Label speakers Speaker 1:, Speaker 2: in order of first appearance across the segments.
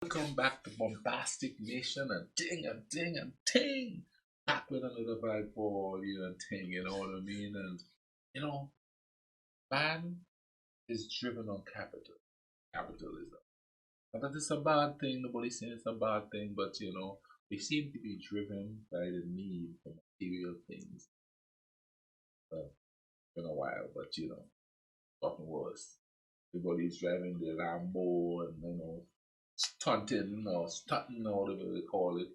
Speaker 1: Welcome back to Bombastic Nation and ting and ting and ting. Back with another vibe for you and ting, you know what I mean? And you know, man is driven on capitalism. Not that it's a bad thing, nobody's saying it's a bad thing, but we seem to be driven by the need for material things. Well, it's been a while, but gotten worse. Everybody's driving the Lambo and stunting or stunting or whatever they call it.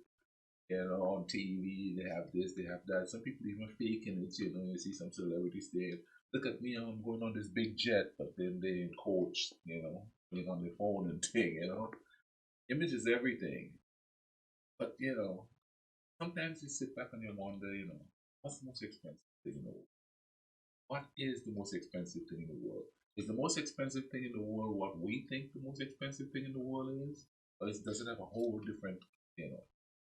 Speaker 1: On TV they have this, they have that. Some people even faking it. You see some celebrities saying, "Look at me, I'm going on this big jet," but then they in coach, being on the phone and thing. Image is everything. But sometimes you sit back and you wonder, what's the most expensive thing in the world? What is the most expensive thing in the world? Is the most expensive thing in the world what we think the most expensive thing in the world is? Or does it have a whole different,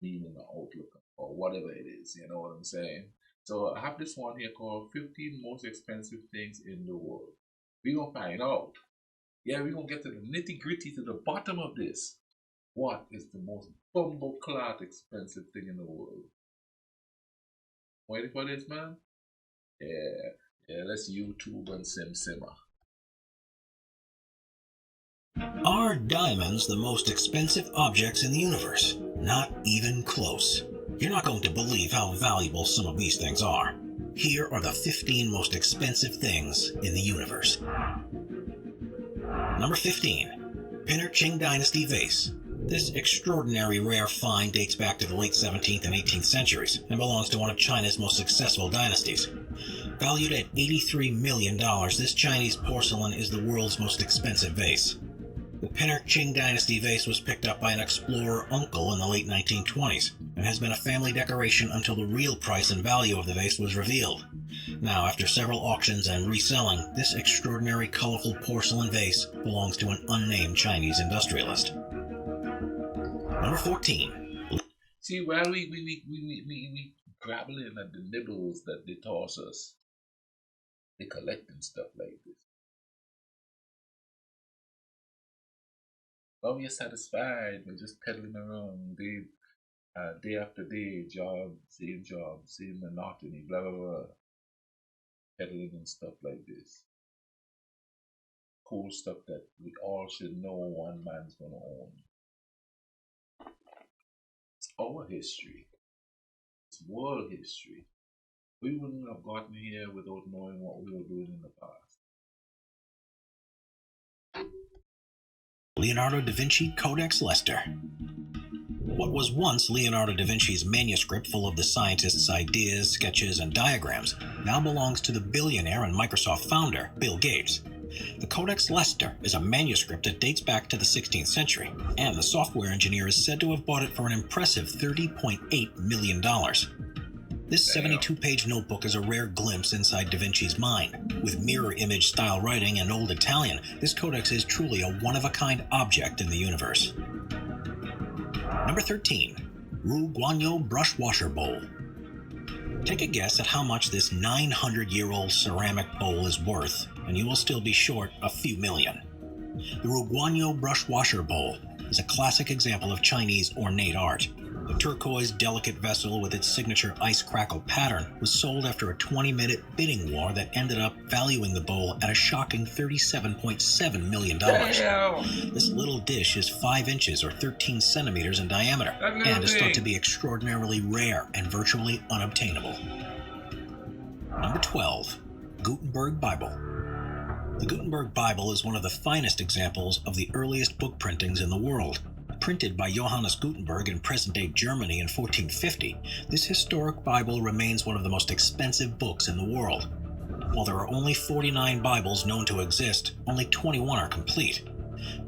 Speaker 1: meaning or outlook or whatever it is? You know what I'm saying? So I have this one here called 15 Most Expensive Things in the World. We're going to find out. Yeah, we're going to get to the nitty gritty, to the bottom of this. What is the most bumble-clad expensive thing in the world? Ready for this, man? Yeah, let's YouTube and simmer.
Speaker 2: Are diamonds the most expensive objects in the universe? Not even close. You're not going to believe how valuable some of these things are. Here are the 15 most expensive things in the universe. Number 15. Pinnerching Dynasty Vase. This extraordinary rare find dates back to the late 17th and 18th centuries and belongs to one of China's most successful dynasties. Valued at $83 million, this Chinese porcelain is the world's most expensive vase. The Pinnerching Dynasty vase was picked up by an explorer uncle in the late 1920s and has been a family decoration until the real price and value of the vase was revealed. Now, after several auctions and reselling, this extraordinary colorful porcelain vase belongs to an unnamed Chinese industrialist. Number 14.
Speaker 1: See, while we grabbling at the nibbles that they toss us, they collecting stuff like this. Well, we're satisfied. We're just pedaling around day after day, job, same monotony, blah, blah, blah. Pedaling and stuff like this. Cool stuff that we all should know one man's going to own. It's our history. It's world history. We wouldn't have gotten here without knowing what we were doing in the past.
Speaker 2: Leonardo da Vinci Codex Leicester. What was once Leonardo da Vinci's manuscript full of the scientist's ideas, sketches, and diagrams now belongs to the billionaire and Microsoft founder, Bill Gates. The Codex Leicester is a manuscript that dates back to the 16th century, and the software engineer is said to have bought it for an impressive $30.8 million. This 72-page notebook is a rare glimpse inside Da Vinci's mind. With mirror image style writing and Old Italian, this codex is truly a one-of-a-kind object in the universe. Number 13. Rouguano Brush Washer Bowl. Take a guess at how much this 900-year-old ceramic bowl is worth, and you will still be short a few million. The Rouguano Brush Washer Bowl is a classic example of Chinese ornate art. The turquoise, delicate vessel with its signature ice crackle pattern was sold after a 20-minute bidding war that ended up valuing the bowl at a shocking $37.7 million.
Speaker 1: Damn.
Speaker 2: This little dish is 5 inches or 13 centimeters in diameter and is thought to be extraordinarily rare and virtually unobtainable. Number 12. Gutenberg Bible. The Gutenberg Bible is one of the finest examples of the earliest book printings in the world. Printed by Johannes Gutenberg in present-day Germany in 1450, this historic Bible remains one of the most expensive books in the world. While there are only 49 Bibles known to exist, only 21 are complete.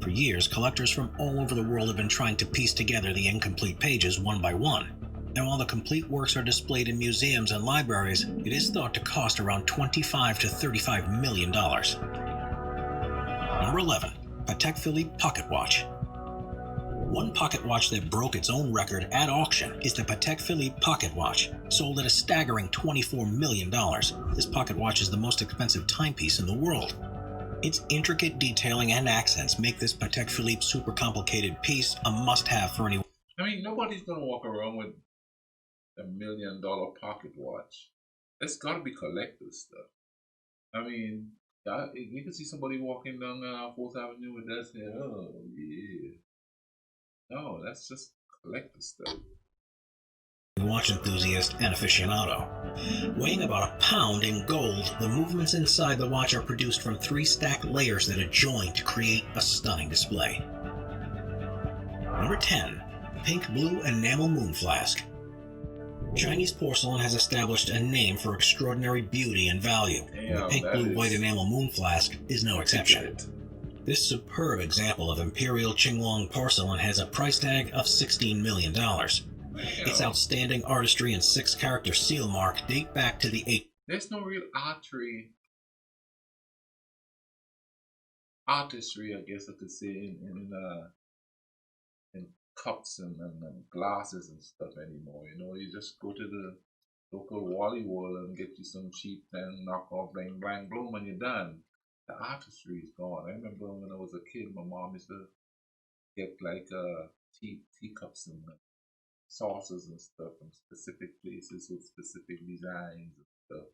Speaker 2: For years, collectors from all over the world have been trying to piece together the incomplete pages one by one. And while the complete works are displayed in museums and libraries, it is thought to cost around $25 to $35 million. Number 11. Patek Philippe Pocket Watch. One pocket watch that broke its own record at auction is the Patek Philippe Pocket Watch, sold at a staggering $24 million. This pocket watch is the most expensive timepiece in the world. Its intricate detailing and accents make this Patek Philippe super complicated piece a must-have for anyone.
Speaker 1: I mean, nobody's gonna walk around with $1 million pocket watch. It's gotta be collector's stuff. I mean, you can see somebody walking down 4th Avenue with that, saying, "Oh yeah." No, that's just collector's stuff.
Speaker 2: Watch enthusiast and aficionado. Weighing about a pound in gold, the movements inside the watch are produced from 3 stacked layers that adjoin to create a stunning display. Number 10. Pink Blue Enamel Moon Flask. Chinese porcelain has established a name for extraordinary beauty and value. The Pink Blue White Enamel Moon Flask is no exception. This superb example of Imperial Qinglong porcelain has a price tag of $16 million. Its outstanding artistry and 6-character seal mark date back to the 8th.
Speaker 1: There's no real artistry, I guess I could say, in cups and glasses and stuff anymore. You know, you just go to the local Wally World and get you some cheap and knockoff bling blang bloom and you're done. The artistry is gone. I remember when I was a kid, my mom used to get like teacups and saucers and stuff from specific places with specific designs and stuff.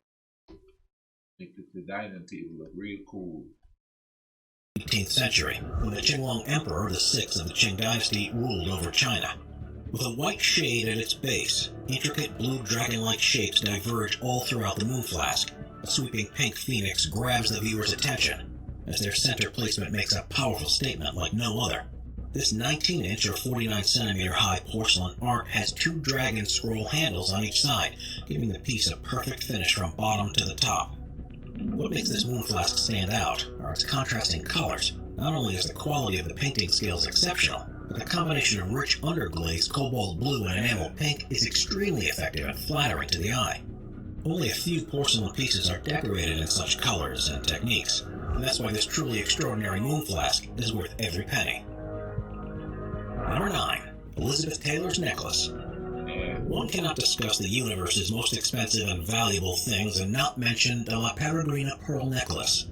Speaker 1: Make the dining table look real cool.
Speaker 2: 18th century, when the Qinglong Emperor, the 6th of the Qing Dynasty, ruled over China. With a white shade at its base, intricate blue dragon-like shapes diverge all throughout the moon flask. A sweeping pink phoenix grabs the viewer's attention, as their center placement makes a powerful statement like no other. This 19-inch or 49-centimeter high porcelain art has 2 dragon scroll handles on each side, giving the piece a perfect finish from bottom to the top. What makes this moon flask stand out are its contrasting colors. Not only is the quality of the painting scales exceptional, but the combination of rich underglaze, cobalt blue, and enamel pink is extremely effective and flattering to the eye. Only a few porcelain pieces are decorated in such colors and techniques, and that's why this truly extraordinary moon flask is worth every penny. Number 9. Elizabeth Taylor's Necklace. One cannot discuss the universe's most expensive and valuable things and not mention the La Peregrina pearl necklace.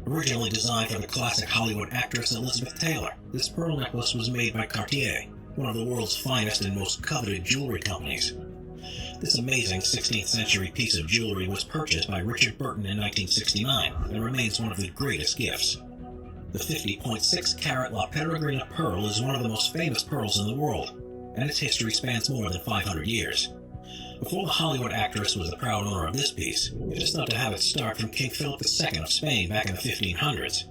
Speaker 2: Originally designed for the classic Hollywood actress Elizabeth Taylor, this pearl necklace was made by Cartier, one of the world's finest and most coveted jewelry companies. This amazing 16th century piece of jewelry was purchased by Richard Burton in 1969 and remains one of the greatest gifts. The 50.6 carat La Peregrina pearl is one of the most famous pearls in the world, and its history spans more than 500 years. Before the Hollywood actress was the proud owner of this piece, it is thought to have its start from King Philip II of Spain back in the 1500s.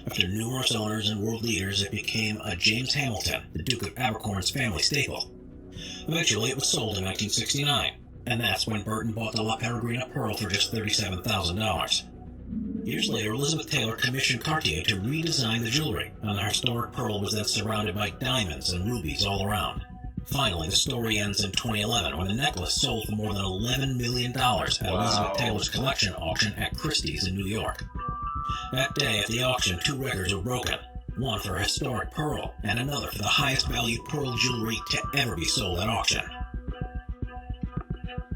Speaker 2: After numerous owners and world leaders, it became a James Hamilton, the Duke of Abercorn's family staple. Eventually, it was sold in 1969, and that's when Burton bought the La Peregrina pearl for just $37,000. Years later, Elizabeth Taylor commissioned Cartier to redesign the jewelry, and the historic pearl was then surrounded by diamonds and rubies all around. Finally, the story ends in 2011 when the necklace sold for more than $11 million at Elizabeth Taylor's collection auction at Christie's in New York. That day at the auction, 2 records were broken, one for a historic pearl and another for the highest valued pearl jewelry to ever be sold at auction.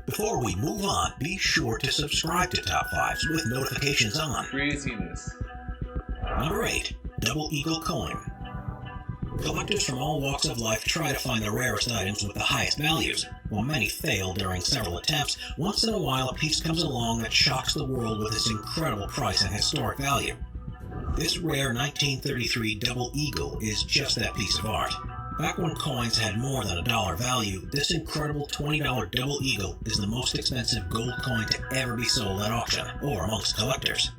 Speaker 2: Before we move on, be sure to subscribe to Top 5s with notifications on.
Speaker 1: Craziness.
Speaker 2: Number 8. Double Eagle Coin. Collectors from all walks of life try to find the rarest items with the highest values. While many fail during several attempts, once in a while a piece comes along that shocks the world with its incredible price and historic value. This rare 1933 Double Eagle is just that piece of art. Back when coins had more than $1 value, this incredible $20 Double Eagle is the most expensive gold coin to ever be sold at auction, or amongst collectors.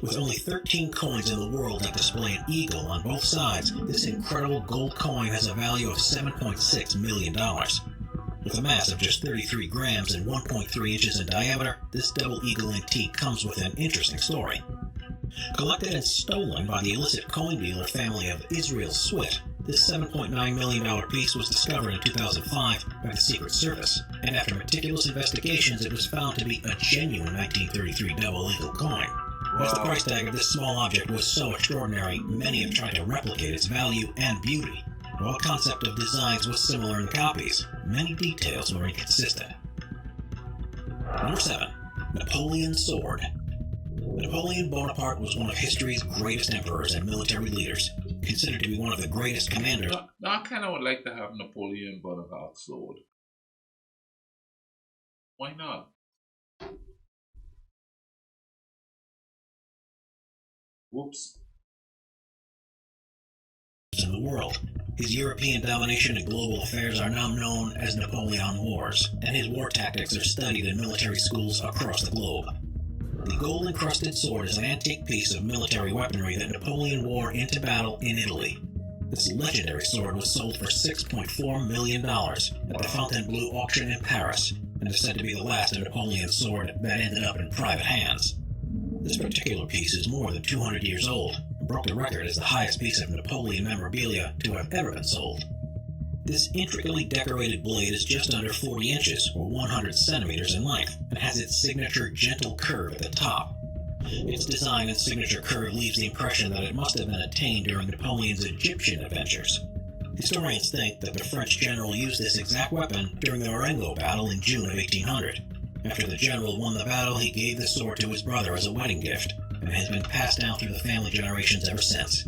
Speaker 2: With only 13 coins in the world that display an eagle on both sides, this incredible gold coin has a value of $7.6 million. With a mass of just 33 grams and 1.3 inches in diameter, this Double Eagle antique comes with an interesting story. Collected and stolen by the illicit coin dealer family of Israel Swit, this $7.9 million piece was discovered in 2005 by the Secret Service, and after meticulous investigations it was found to be a genuine 1933 Double Eagle coin. As the price tag of this small object was so extraordinary, many have tried to replicate its value and beauty. While the concept of designs was similar in the copies, many details were inconsistent. Number 7. Napoleon's Sword. Napoleon Bonaparte was one of history's greatest emperors and military leaders, considered to be one of the greatest commanders.
Speaker 1: Now, I kind of would like to have Napoleon Bonaparte's sword. Why not? Whoops.
Speaker 2: In the world. His European domination and global affairs are now known as Napoleon Wars, and his war tactics are studied in military schools across the globe. The gold-encrusted sword is an antique piece of military weaponry that Napoleon wore into battle in Italy. This legendary sword was sold for $6.4 million at the Fontainebleau auction in Paris, and is said to be the last of Napoleon's sword that ended up in private hands. This particular piece is more than 200 years old, and broke the record as the highest piece of Napoleon memorabilia to have ever been sold. This intricately decorated blade is just under 40 inches, or 100 centimeters in length, and has its signature gentle curve at the top. Its design and signature curve leaves the impression that it must have been attained during Napoleon's Egyptian adventures. Historians think that the French general used this exact weapon during the Marengo battle in June of 1800. After the general won the battle, he gave the sword to his brother as a wedding gift, and it has been passed down through the family generations ever since.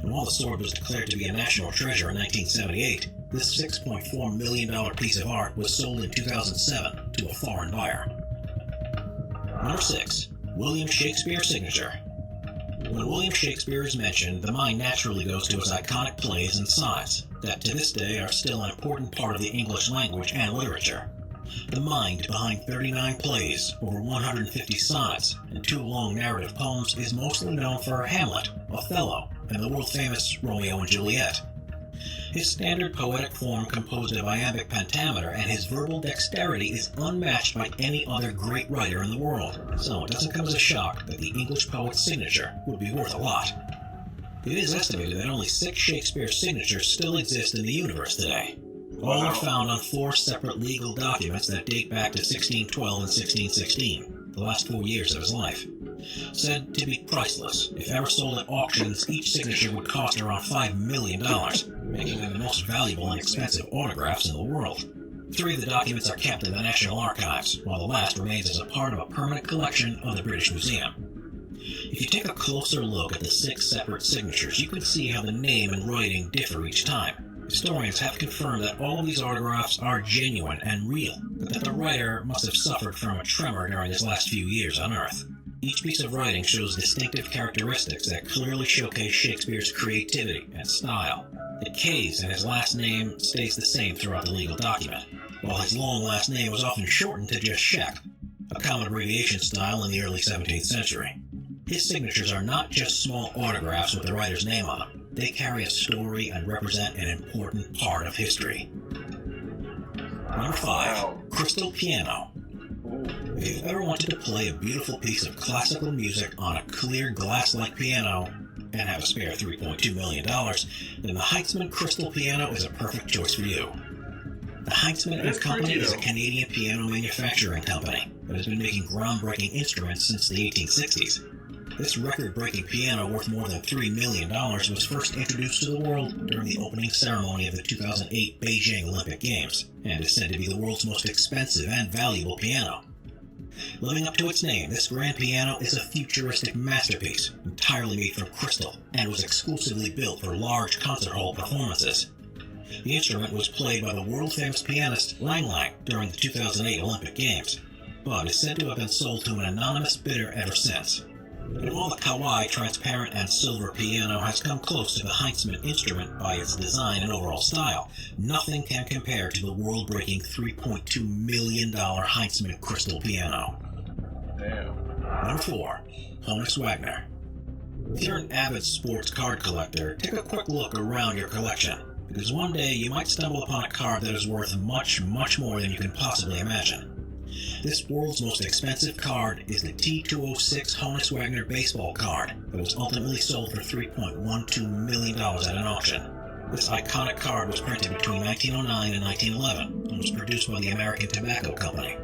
Speaker 2: And while the sword was declared to be a national treasure in 1978, this $6.4 million piece of art was sold in 2007 to a foreign buyer. Number 6. William Shakespeare's Signature. When William Shakespeare is mentioned, the mind naturally goes to his iconic plays and sonnets that to this day are still an important part of the English language and literature. The mind behind 39 plays, over 150 sonnets, and 2 long narrative poems is mostly known for Hamlet, Othello, and the world-famous Romeo and Juliet. His standard poetic form composed of iambic pentameter and his verbal dexterity is unmatched by any other great writer in the world, so it doesn't come as a shock that the English poet's signature would be worth a lot. It is estimated that only 6 Shakespeare signatures still exist in the universe today. All are found on 4 separate legal documents that date back to 1612 and 1616, the last 4 years of his life. Said to be priceless, if ever sold at auctions, each signature would cost around $5 million, making them the most valuable and expensive autographs in the world. 3 of the documents are kept in the National Archives, while the last remains as a part of a permanent collection of the British Museum. If you take a closer look at the 6 separate signatures, you can see how the name and writing differ each time. Historians have confirmed that all of these autographs are genuine and real, but that the writer must have suffered from a tremor during his last few years on Earth. Each piece of writing shows distinctive characteristics that clearly showcase Shakespeare's creativity and style. The K's in his last name stays the same throughout the legal document, while his long last name was often shortened to just Shek, a common abbreviation style in the early 17th century. His signatures are not just small autographs with the writer's name on them. They carry a story and represent an important part of history. Number 5. Crystal Piano. If you've ever wanted to play a beautiful piece of classical music on a clear glass-like piano and have a spare $3.2 million, then the Heitzman Crystal Piano is a perfect choice for you. The Heitzman & Company is a Canadian piano manufacturing company that has been making groundbreaking instruments since the 1860s. This record-breaking piano, worth more than $3 million, was first introduced to the world during the opening ceremony of the 2008 Beijing Olympic Games, and is said to be the world's most expensive and valuable piano. Living up to its name, this grand piano is a futuristic masterpiece, entirely made from crystal, and was exclusively built for large concert hall performances. The instrument was played by the world-famous pianist Lang Lang during the 2008 Olympic Games, but is said to have been sold to an anonymous bidder ever since. And while the Kawai transparent and silver piano has come close to the Heitzman instrument by its design and overall style, nothing can compare to the world-breaking $3.2 million Heitzman crystal piano.
Speaker 1: Damn.
Speaker 2: Number 4. Honus Wagner. If you're an avid sports card collector, take a quick look around your collection, because one day you might stumble upon a card that is worth much, much more than you can possibly imagine. This world's most expensive card is the T206 Honus Wagner baseball card that was ultimately sold for $3.12 million at an auction. This iconic card was printed between 1909 and 1911 and was produced by the American Tobacco Company.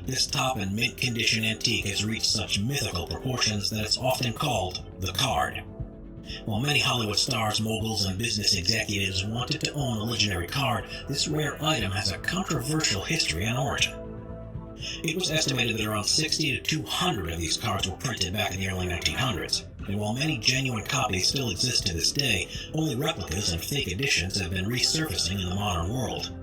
Speaker 2: This top and mint condition antique has reached such mythical proportions that it's often called the card. While many Hollywood stars, moguls, and business executives wanted to own a legendary card, this rare item has a controversial history and origin. It was estimated that around 60 to 200 of these cards were printed back in the early 1900s, and while many genuine copies still exist to this day, only replicas and fake editions have been resurfacing in the modern world.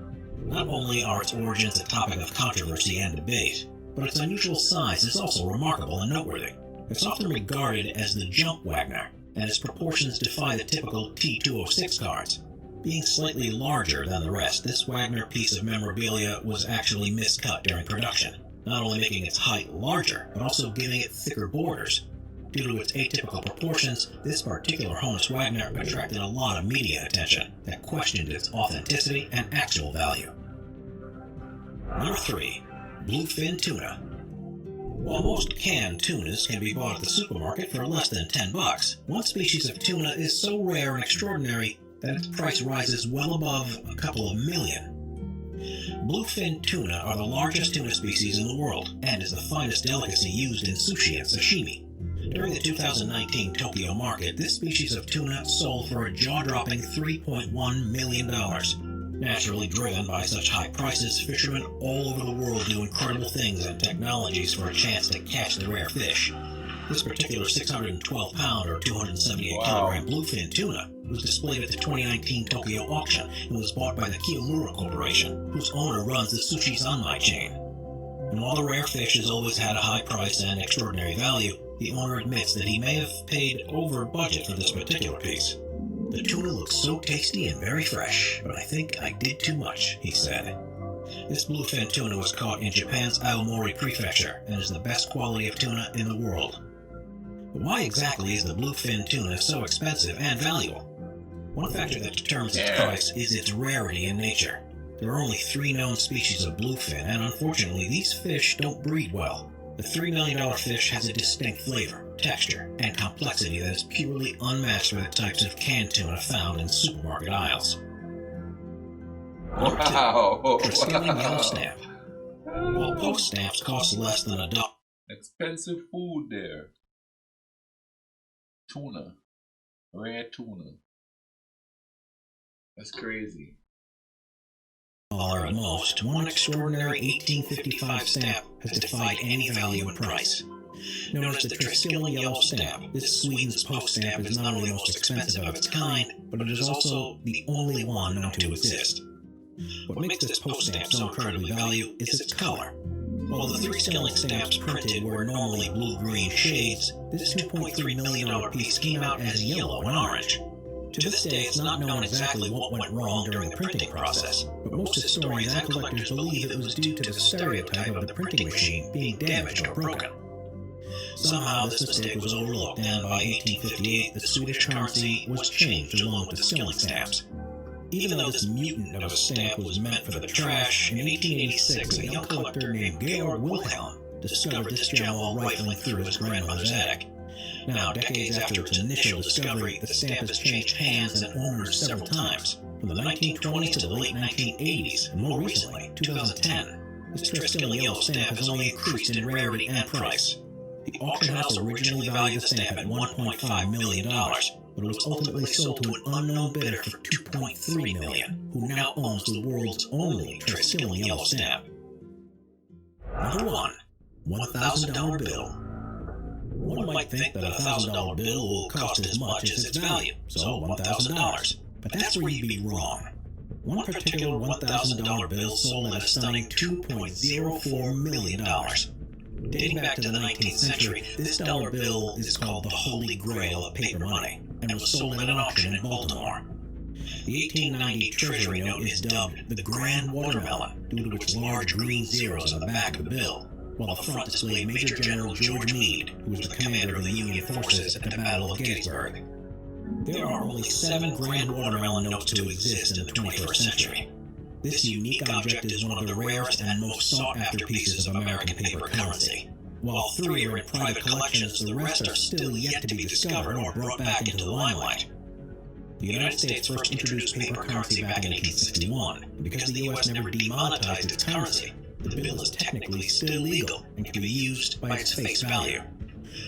Speaker 2: Not only are its origins a topic of controversy and debate, but its unusual size is also remarkable and noteworthy. It's often regarded as the jump Wagner, and its proportions defy the typical T206 cards. Being slightly larger than the rest, this Wagner piece of memorabilia was actually miscut during production, not only making its height larger, but also giving it thicker borders. Due to its atypical proportions, this particular Honus Wagner attracted a lot of media attention that questioned its authenticity and actual value. Number 3. Bluefin Tuna. While most canned tunas can be bought at the supermarket for less than $10, one species of tuna is so rare and extraordinary that its price rises well above a couple of million. Bluefin tuna are the largest tuna species in the world, and is the finest delicacy used in sushi and sashimi. During the 2019 Tokyo market, this species of tuna sold for a jaw-dropping $3.1 million. Naturally driven by such high prices, fishermen all over the world do incredible things and technologies for a chance to catch the rare fish. This particular 612-pound or 278-kilogram bluefin tuna was displayed at the 2019 Tokyo auction and was bought by the Kiyomura Corporation, whose owner runs the Sushi Zanmai chain. And while the rare fish has always had a high price and extraordinary value, the owner admits that he may have paid over budget for this particular piece. "The tuna looks so tasty and very fresh, but I think I did too much," he said. This bluefin tuna was caught in Japan's Aomori Prefecture and is the best quality of tuna in the world. But why exactly is the bluefin tuna so expensive and valuable? One factor that determines its price is its rarity in nature. There are only 3 known species of bluefin, and unfortunately these fish don't breed well. The $3 million fish has a distinct flavor, texture, and complexity that is purely unmatched with the types of canned tuna found in supermarket aisles. Number 2. Triskelion Yellow Stamp. While post stamps cost less than $1.
Speaker 1: Expensive food there. Tuna. Rare tuna. That's crazy.
Speaker 2: At most, one extraordinary 1855 stamp has defied any value and price. Known as the Triskelion Yellow Stamp, this Sweden's post stamp is not only the most expensive of its kind, but it is also the only one known to exist. What makes this post stamp so incredibly valuable is its color. While the 3 sterling stamps printed were normally blue-green shades, this $2.3 million piece came out as yellow and orange. To this day, it's not known exactly what went wrong during the printing process, but most historians and collectors believe it was due to the stereotype of the printing machine being damaged or broken. Somehow this mistake was overlooked, and by 1858 the Swedish currency was changed along with the sterling stamps. Even though this mutant of a stamp was meant for the trash, in 1886 a young collector named Georg Wilhelm discovered this gem while rifling through his grandmother's attic. Now, decades after its initial discovery, the stamp has changed hands and owners several times, from the 1920s to the late 1980s, and more recently, 2010. This Triskelion Yellow Stamp has only increased in rarity and price. The auction house originally valued the stamp at $1.5 million, but it was ultimately sold to an unknown bidder for $2.3 million, who now owns the world's only Triskelion Yellow Stamp. Number 1. $1,000 Bill. One might think that a $1,000 bill will cost as much as its value, so $1,000. But that's where you'd be wrong. One particular $1,000 bill sold at a stunning $2.04 million. Dating back to the 19th century, this dollar bill is called the Holy Grail of paper money, and was sold at an auction in Baltimore. The 1890 Treasury note is dubbed the Grand Watermelon due to its large green zeros on the back of the bill, while the front displayed Major General George Meade, who was the commander of the Union forces at the Battle of Gettysburg. There are only 7 Grand Watermelon notes to exist in the 21st century. This unique object is one of the rarest and most sought-after pieces of American paper currency. While 3 are in private collections, the rest are still yet to be discovered or brought back into the limelight. The United States first introduced paper currency back in 1861, and because the U.S. never demonetized its currency, the bill is technically still legal and can be used by its face value.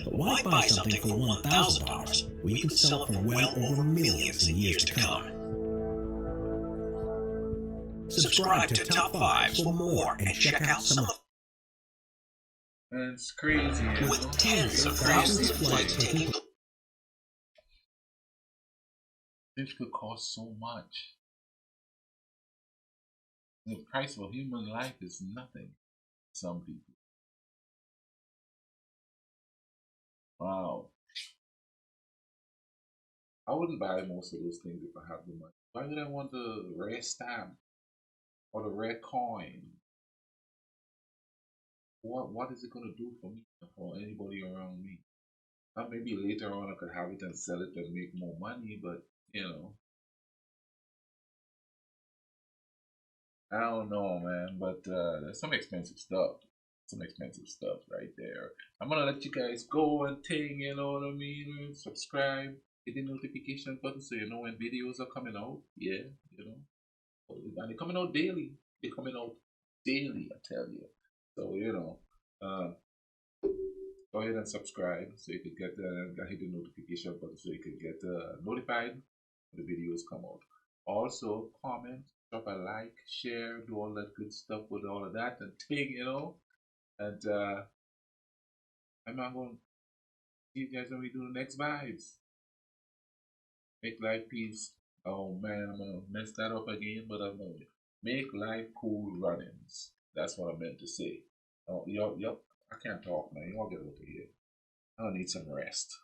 Speaker 2: But why buy something for $1,000 when you can sell it for well over millions in years to come? Subscribe to Top 5 for more and check out some of the
Speaker 1: And it's crazy, you know?
Speaker 2: With tens of
Speaker 1: It's
Speaker 2: thousands of
Speaker 1: crazy.
Speaker 2: flights taking
Speaker 1: This could cost so much. The price of a human life is nothing to some people. Wow. I wouldn't buy most of those things if I had the money. Why would I want the rare stamp or the rare coin? What is it gonna do for me or anybody around me? Maybe later on I could have it and sell it and make more money, but you know, I don't know, man. But there's some expensive stuff. Some expensive stuff right there. I'm gonna let you guys go and ting, you know what I mean? Subscribe, hit the notification button so you know when videos are coming out. Yeah, you know. And they're coming out daily. They're coming out daily, I tell you. So, you know, uh, go ahead and subscribe so you could get hit the notification button so you could get notified when the videos come out. Also, comment, drop a like, share, do all that good stuff with all of that and ting, you know. And I'm not going to see you guys when we do the next vibes. Make life peace. Oh man, I'm gonna mess that up again, but I'm gonna make life cool runnings. That's what I meant to say. Oh, yup, I can't talk, man. Y'all get over here. I need some rest.